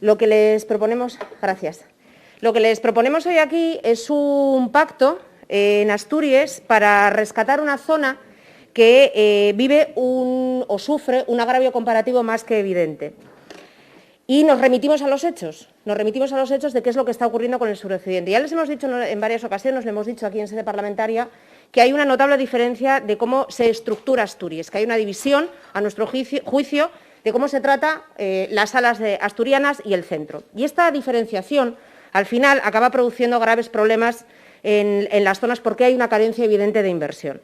Lo que les proponemos, gracias. Lo que les proponemos hoy aquí es un pacto en Asturias para rescatar una zona que vive o sufre un agravio comparativo más que evidente. Y nos remitimos a los hechos de qué es lo que está ocurriendo con el suroccidente. Ya les hemos dicho en varias ocasiones, le hemos dicho aquí en sede parlamentaria, que hay una notable diferencia de cómo se estructura Asturias, que hay una división, a nuestro juicio, de cómo se trata las salas asturianas y el centro. Y esta diferenciación, al final, acaba produciendo graves problemas en las zonas porque hay una carencia evidente de inversión.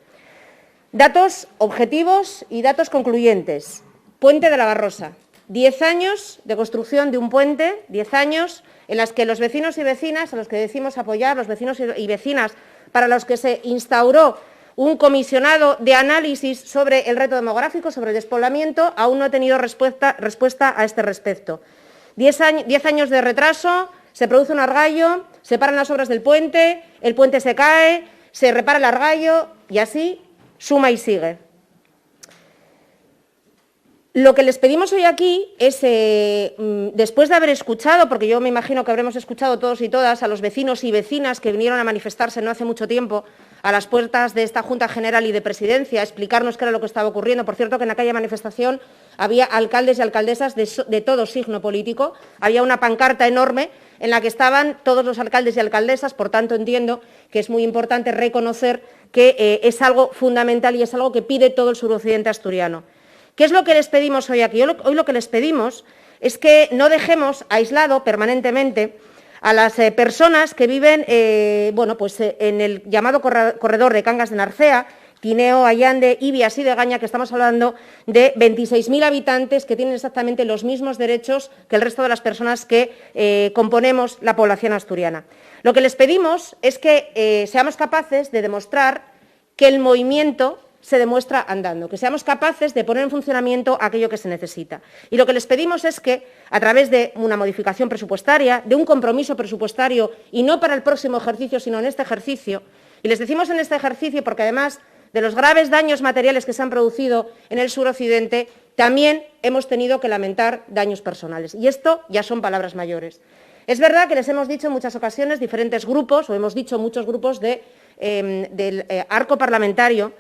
Datos objetivos y datos concluyentes. Puente de la Barrosa. 10 años de construcción de un puente, 10 años en los que los vecinos y vecinas, a los que decimos apoyar, los vecinos y vecinas para los que se instauró un comisionado de análisis sobre el reto demográfico, sobre el despoblamiento, aún no ha tenido respuesta a este respecto. 10 años de retraso, se produce un argallo, se paran las obras del puente, el puente se cae, se repara el argallo y así suma y sigue. Lo que les pedimos hoy aquí es, después de haber escuchado, porque yo me imagino que habremos escuchado todos y todas a los vecinos y vecinas que vinieron a manifestarse no hace mucho tiempo a las puertas de esta Junta General y de Presidencia, a explicarnos qué era lo que estaba ocurriendo. Por cierto, que en aquella manifestación había alcaldes y alcaldesas de todo signo político. Había una pancarta enorme en la que estaban todos los alcaldes y alcaldesas, por tanto entiendo que es muy importante reconocer que es algo fundamental y es algo que pide todo el suroccidente asturiano. ¿Qué es lo que les pedimos hoy aquí? Hoy lo que les pedimos es que no dejemos aislado permanentemente a las personas que viven en el llamado corredor de Cangas de Narcea, Tineo, Allande, Ibias y Degaña, que estamos hablando de 26.000 habitantes que tienen exactamente los mismos derechos que el resto de las personas que componemos la población asturiana. Lo que les pedimos es que seamos capaces de demostrar que el movimiento se demuestra andando, que seamos capaces de poner en funcionamiento aquello que se necesita. Y lo que les pedimos es que, a través de una modificación presupuestaria, de un compromiso presupuestario, y no para el próximo ejercicio, sino en este ejercicio, y les decimos en este ejercicio porque además de los graves daños materiales que se han producido en el suroccidente, también hemos tenido que lamentar daños personales. Y esto ya son palabras mayores. Es verdad que les hemos dicho en muchas ocasiones diferentes grupos, o hemos dicho muchos grupos del arco parlamentario,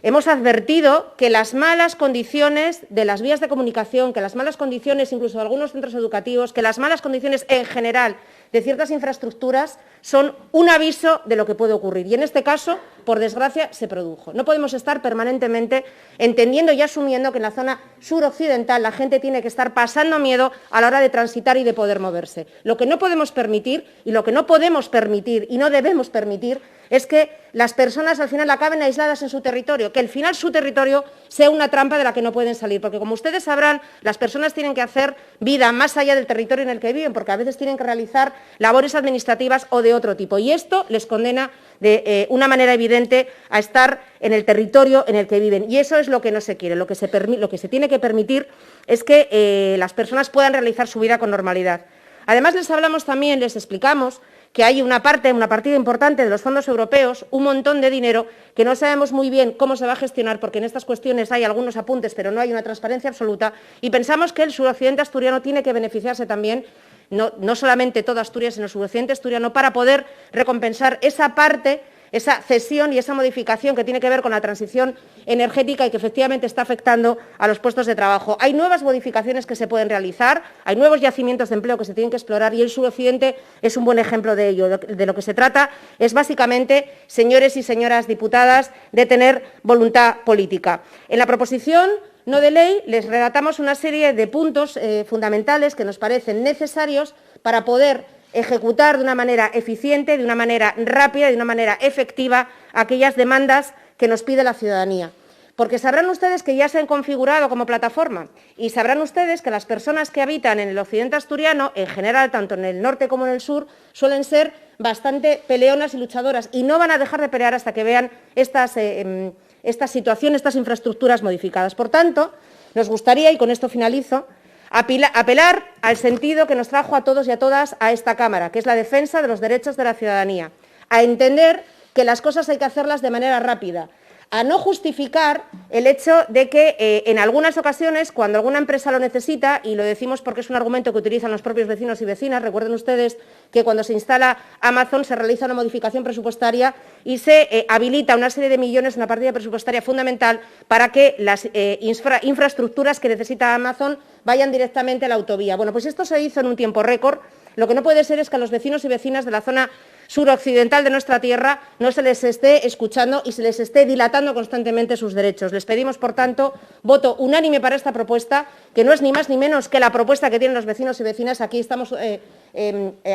hemos advertido que las malas condiciones de las vías de comunicación, que las malas condiciones incluso de algunos centros educativos, que las malas condiciones en general de ciertas infraestructuras son un aviso de lo que puede ocurrir. Y en este caso, por desgracia, se produjo. No podemos estar permanentemente entendiendo y asumiendo que en la zona suroccidental la gente tiene que estar pasando miedo a la hora de transitar y de poder moverse. Lo que no podemos permitir y lo que no podemos permitir y no debemos permitir es que las personas al final acaben aisladas en su territorio, que al final su territorio sea una trampa de la que no pueden salir, porque como ustedes sabrán, las personas tienen que hacer vida más allá del territorio en el que viven, porque a veces tienen que realizar labores administrativas o de otro tipo, y esto les condena de una manera evidente a estar en el territorio en el que viven, y eso es lo que no se quiere. Lo que se tiene que permitir es que las personas puedan realizar su vida con normalidad. Además, les hablamos también, les explicamos que hay una partida importante de los fondos europeos, un montón de dinero que no sabemos muy bien cómo se va a gestionar, porque en estas cuestiones hay algunos apuntes, pero no hay una transparencia absoluta, y pensamos que el suroccidente asturiano tiene que beneficiarse también, no solamente toda Asturias, sino el suroccidente asturiano, para poder recompensar esa parte, esa cesión y esa modificación que tiene que ver con la transición energética y que efectivamente está afectando a los puestos de trabajo. Hay nuevas modificaciones que se pueden realizar, hay nuevos yacimientos de empleo que se tienen que explorar y el suroccidente es un buen ejemplo de ello. De lo que se trata es básicamente, señores y señoras diputadas, de tener voluntad política. En la proposición no de ley les redactamos una serie de puntos fundamentales que nos parecen necesarios para poder ejecutar de una manera eficiente, de una manera rápida, de una manera efectiva aquellas demandas que nos pide la ciudadanía. Porque sabrán ustedes que ya se han configurado como plataforma y sabrán ustedes que las personas que habitan en el occidente asturiano, en general, tanto en el norte como en el sur, suelen ser bastante peleonas y luchadoras y no van a dejar de pelear hasta que vean esta situación, estas infraestructuras modificadas. Por tanto, nos gustaría, y con esto finalizo, apelar al sentido que nos trajo a todos y a todas a esta Cámara, que es la defensa de los derechos de la ciudadanía, a entender que las cosas hay que hacerlas de manera rápida, a no justificar el hecho de que en algunas ocasiones, cuando alguna empresa lo necesita, y lo decimos porque es un argumento que utilizan los propios vecinos y vecinas, recuerden ustedes que cuando se instala Amazon se realiza una modificación presupuestaria y se habilita una serie de millones, una partida presupuestaria fundamental para que las infraestructuras que necesita Amazon vayan directamente a la autovía. Bueno, pues esto se hizo en un tiempo récord. Lo que no puede ser es que a los vecinos y vecinas de la zona suroccidental de nuestra tierra no se les esté escuchando y se les esté dilatando constantemente sus derechos. Les pedimos, por tanto, voto unánime para esta propuesta, que no es ni más ni menos que la propuesta que tienen los vecinos y vecinas. Aquí estamos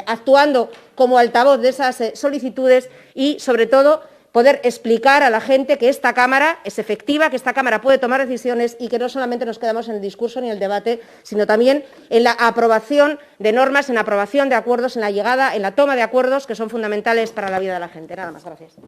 actuando como altavoz de esas solicitudes y, sobre todo, poder explicar a la gente que esta Cámara es efectiva, que esta Cámara puede tomar decisiones y que no solamente nos quedamos en el discurso ni en el debate, sino también en la aprobación de normas, en la aprobación de acuerdos, en la llegada, en la toma de acuerdos que son fundamentales para la vida de la gente. Nada más. Gracias.